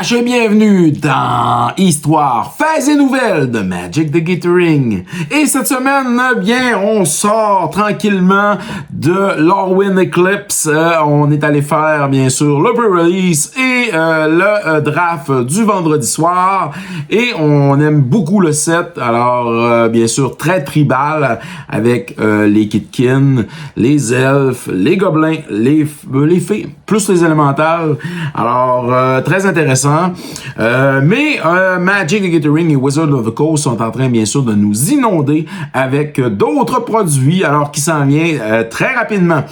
Et bienvenue dans Histoire, faits et nouvelles de Magic the Gathering. Et cette semaine, bien, on sort tranquillement de Lorwyn Eclipse. On est allé faire, bien sûr, le pre-release et le draft du vendredi soir. Et on aime beaucoup le set. Alors, bien sûr, très tribal avec les Kitkin, les elfes, les gobelins, les fées, plus les élémentales. Alors, très intéressant. Mais Magic the Gathering et Wizards of the Coast sont en train, bien sûr, de nous inonder avec d'autres produits, alors qui s'en vient très rapidement.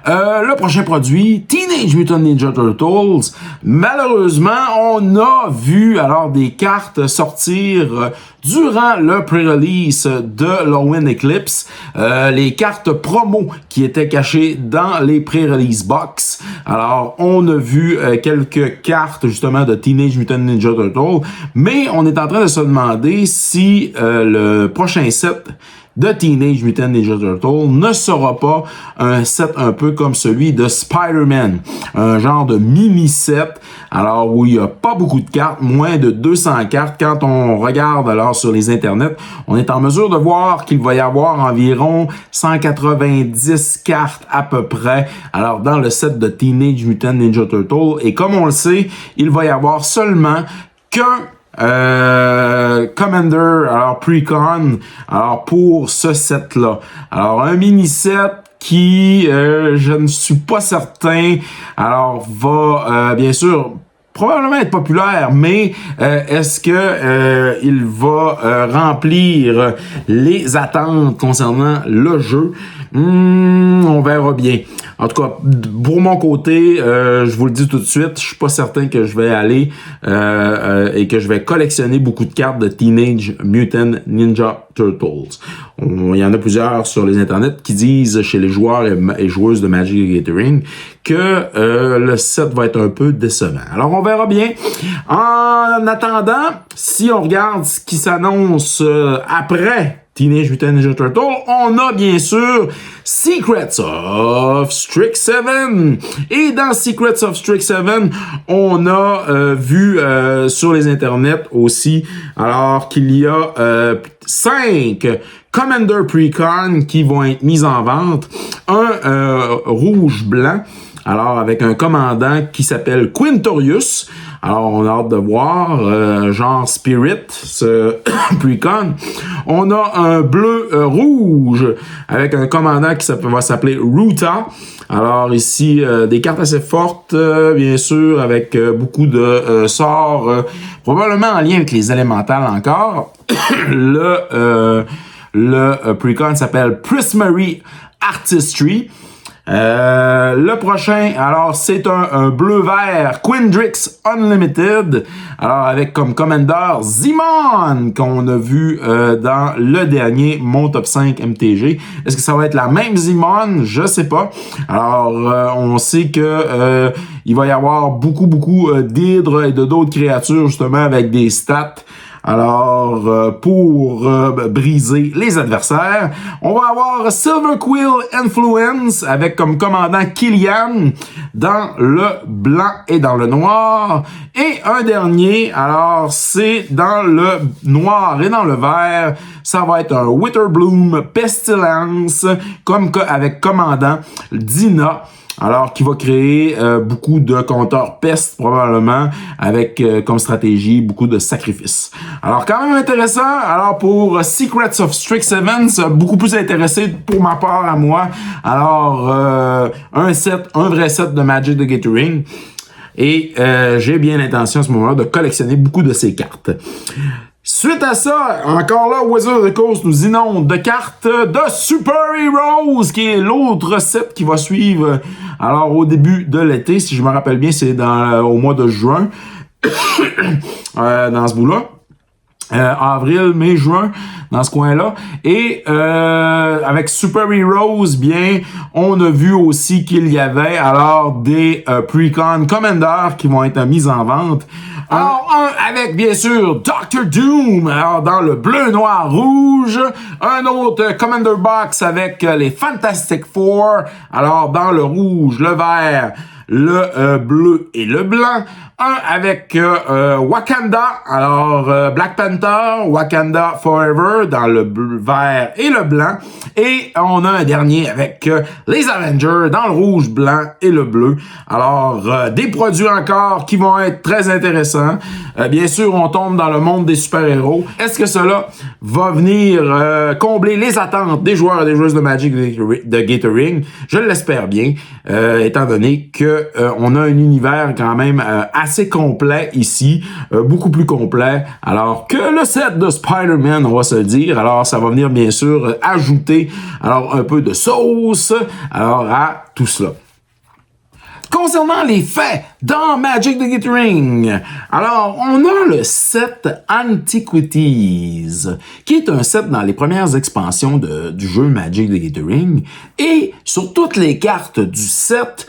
Le prochain produit, Teenage Mutant Ninja Turtles. Malheureusement, on a vu alors des cartes sortir durant le pre-release de Lorwyn Eclipse, les cartes promo qui étaient cachées dans les pre-release box. Alors, on a vu quelques cartes justement de Teenage Mutant Ninja Turtles, mais on est en train de se demander si le prochain set de Teenage Mutant Ninja Turtles ne sera pas un set un peu comme celui de Spider-Man, un genre de mini-set, alors où il n'y a pas beaucoup de cartes, moins de 200 cartes. Quand on regarde alors sur les internets, on est en mesure de voir qu'il va y avoir environ 190 cartes à peu près, alors dans le set de Teenage Mutant Ninja Turtles, et comme on le sait, il va y avoir seulement qu'un Commander, alors Precon, alors pour ce set-là. Alors un mini-set qui, je ne suis pas certain, alors va bien sûr probablement être populaire, mais est-ce que il va remplir les attentes concernant le jeu? On verra bien. En tout cas, pour mon côté, je vous le dis tout de suite, je suis pas certain que je vais aller et que je vais collectionner beaucoup de cartes de Teenage Mutant Ninja Turtles. Il y en a plusieurs sur les internets qui disent chez les joueurs et joueuses de Magic the Gathering que le set va être un peu décevant. Alors, on verra bien. En attendant, si on regarde ce qui s'annonce après Teenage Mutant Ninja Turtles, on a bien sûr Secrets of Strixhaven. Et dans Secrets of Strixhaven, on a vu sur les internets aussi, alors qu'il y a 5 Commander Precon qui vont être mis en vente. Un rouge-blanc, alors avec un commandant qui s'appelle Quintorius. Alors, on a hâte de voir, genre Spirit, ce Precon. On a un bleu-rouge avec un commandant qui va s'appeler Ruta. Alors ici, des cartes assez fortes, bien sûr, avec beaucoup de sorts, probablement en lien avec les élémentales encore. Le Precon s'appelle Prismary Artistry. Le prochain, alors c'est un bleu-vert Quindrix Unlimited, alors avec comme commandeur Zimon qu'on a vu dans le dernier Mon Top 5 MTG. Est-ce que ça va être la même Zimon? Je sais pas. Alors on sait que il va y avoir beaucoup d'hydres et de d'autres créatures justement avec des stats. Alors, pour briser les adversaires, on va avoir Silver Quill Influence avec comme commandant Killian dans le blanc et dans le noir. Et un dernier, alors c'est dans le noir et dans le vert, ça va être un Witherbloom Pestilence comme avec commandant Dina. Alors, qui va créer beaucoup de compteurs peste, probablement, avec comme stratégie beaucoup de sacrifices. Alors, quand même intéressant. Alors, pour Secrets of Strixhaven, c'est beaucoup plus intéressé pour ma part à moi. Alors, un vrai set de Magic the Gathering. Et j'ai bien l'intention à ce moment-là de collectionner beaucoup de ces cartes. Suite à ça, encore là, Wizards of the Coast nous inonde de cartes de Super Heroes, qui est l'autre set qui va suivre. Alors, au début de l'été, si je me rappelle bien, c'est au mois de juin, dans ce bout-là. Avril, mai, juin, dans ce coin-là. Et avec Super Heroes, bien, on a vu aussi qu'il y avait alors des Precon Commander qui vont être mis en vente. Alors, un avec, bien sûr, Dr. Doom, alors dans le bleu, noir, rouge. Un autre Commander Box avec les Fantastic Four, alors dans le rouge, le vert, le bleu et le blanc. Un avec Wakanda, alors Black Panther, Wakanda Forever dans le vert et le blanc. Et on a un dernier avec les Avengers dans le rouge, blanc et le bleu. Alors, des produits encore qui vont être très intéressants. Bien sûr, on tombe dans le monde des super-héros. Est-ce que cela va venir combler les attentes des joueurs et des joueuses de Magic de Gathering? Je l'espère bien, étant donné que on a un univers quand même assez complet ici, beaucoup plus complet, alors que le set de Spider-Man, on va se le dire. Alors, ça va venir bien sûr ajouter alors un peu de sauce alors à tout cela. Concernant les faits dans Magic the Gathering, alors on a le set Antiquities, qui est un set dans les premières expansions du jeu Magic the Gathering, et sur toutes les cartes du set,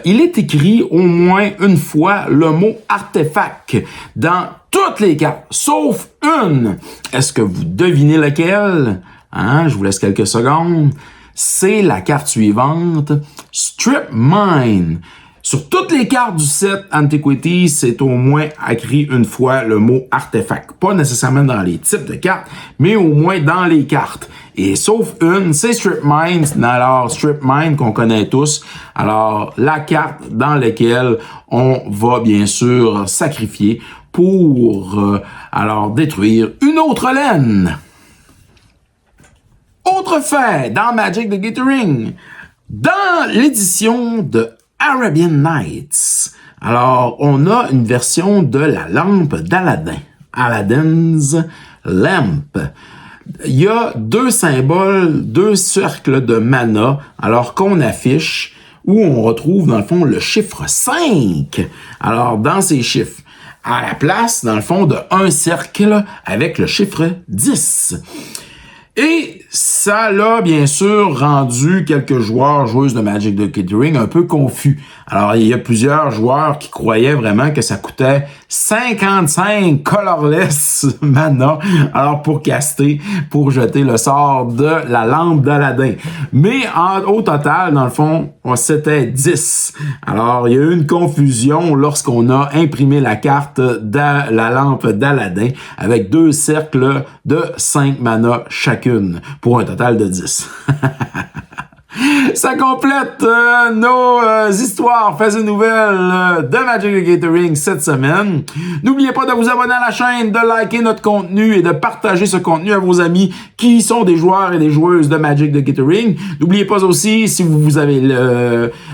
il est écrit au moins une fois le mot artefact dans toutes les cartes, sauf une. Est-ce que vous devinez laquelle? Hein? Je vous laisse quelques secondes. C'est la carte suivante, Strip Mine. Sur toutes les cartes du set Antiquities, c'est au moins écrit une fois le mot artefact. Pas nécessairement dans les types de cartes, mais au moins dans les cartes. Et sauf une, c'est Strip Mine. Alors, Strip Mine qu'on connaît tous. Alors, la carte dans laquelle on va bien sûr sacrifier pour alors détruire une autre laine. Autre fait dans Magic the Gathering, dans l'édition de Arabian Nights, alors on a une version de la lampe d'Aladin, Aladdin's Lamp. Il y a deux symboles, deux cercles de mana, alors qu'on affiche, où on retrouve dans le fond le chiffre 5. Alors dans ces chiffres, à la place dans le fond de un cercle avec le chiffre 10. Et ça l'a bien sûr rendu quelques joueurs, joueuses de Magic the Gathering un peu confus. Alors, il y a plusieurs joueurs qui croyaient vraiment que ça coûtait 55 colorless mana, alors pour caster, pour jeter le sort de la lampe d'Aladin. Mais au total, dans le fond, c'était 10. Alors, il y a eu une confusion lorsqu'on a imprimé la carte de la lampe d'Aladin avec deux cercles de 5 mana chacune, pour un total de 10. Ça complète nos histoires, faits et nouvelles de Magic the Gathering cette semaine. N'oubliez pas de vous abonner à la chaîne, de liker notre contenu et de partager ce contenu à vos amis qui sont des joueurs et des joueuses de Magic the Gathering. N'oubliez pas aussi, si vous avez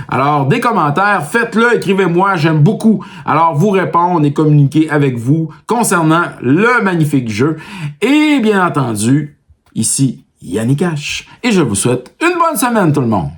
alors des commentaires, faites-le, écrivez-moi, j'aime beaucoup. Alors vous répondre et communiquer avec vous concernant le magnifique jeu. Et bien entendu, ici Yannick H. Et je vous souhaite une bonne semaine tout le monde.